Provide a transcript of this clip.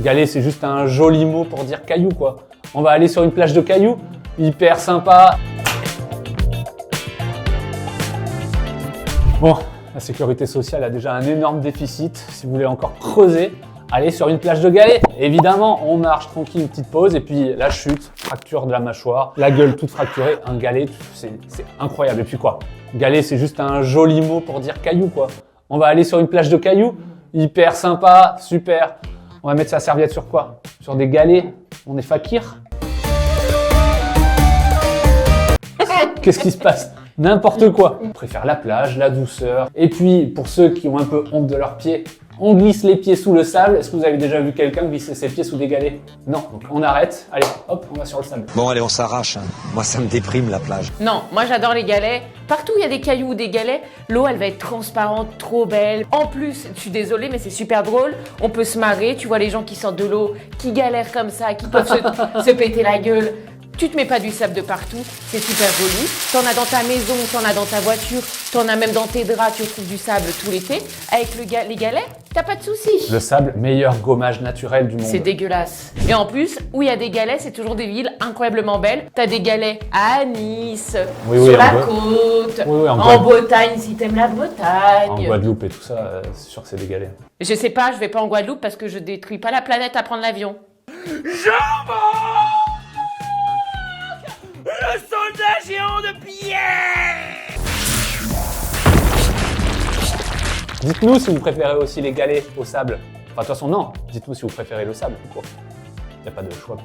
Galets, c'est juste un joli mot pour dire caillou, quoi. On va aller sur une plage de cailloux, hyper sympa. Bon, la sécurité sociale a déjà un énorme déficit. Si vous voulez encore creuser, allez sur une plage de galets. Évidemment, on marche tranquille, une petite pause, et puis la chute, fracture de la mâchoire, la gueule toute fracturée. Un galet, c'est incroyable. Et puis quoi? Galet, c'est juste un joli mot pour dire caillou, quoi. On va aller sur une plage de cailloux, hyper sympa, super. On va mettre sa serviette sur quoi? Sur des galets? On est fakir? Qu'est-ce qui se passe? N'importe quoi. On préfère la plage, la douceur. Et puis, pour ceux qui ont un peu honte de leurs pieds, on glisse les pieds sous le sable. Est-ce que vous avez déjà vu quelqu'un glisser ses pieds sous des galets? Non. Donc on arrête. Allez, hop, on va sur le sable. Bon, allez, on s'arrache. Moi, ça me déprime, la plage. Non, moi j'adore les galets. Partout où il y a des cailloux ou des galets, l'eau elle va être transparente, trop belle. En plus, je suis désolée, mais c'est super drôle. On peut se marrer. Tu vois les gens qui sortent de l'eau, qui galèrent comme ça, qui peuvent se péter la gueule. Tu te mets pas du sable de partout, c'est super joli. T'en as dans ta maison, t'en as dans ta voiture, t'en as même dans tes draps, tu retrouves du sable tout l'été. Avec les galets, t'as pas de soucis. Le sable, meilleur gommage naturel du monde. C'est dégueulasse. Et en plus, où il y a des galets, c'est toujours des villes incroyablement belles. T'as des galets à Nice, sur la côte, en Bretagne si t'aimes la Bretagne. En Guadeloupe et tout ça, c'est sûr que c'est des galets. Je sais pas, je vais pas en Guadeloupe parce que je détruis pas la planète à prendre l'avion. Le soldat géant de pierre! Dites-nous si vous préférez aussi les galets au sable. Enfin, de toute façon, non. Dites-nous si vous préférez le sable. Il n'y a pas de choix.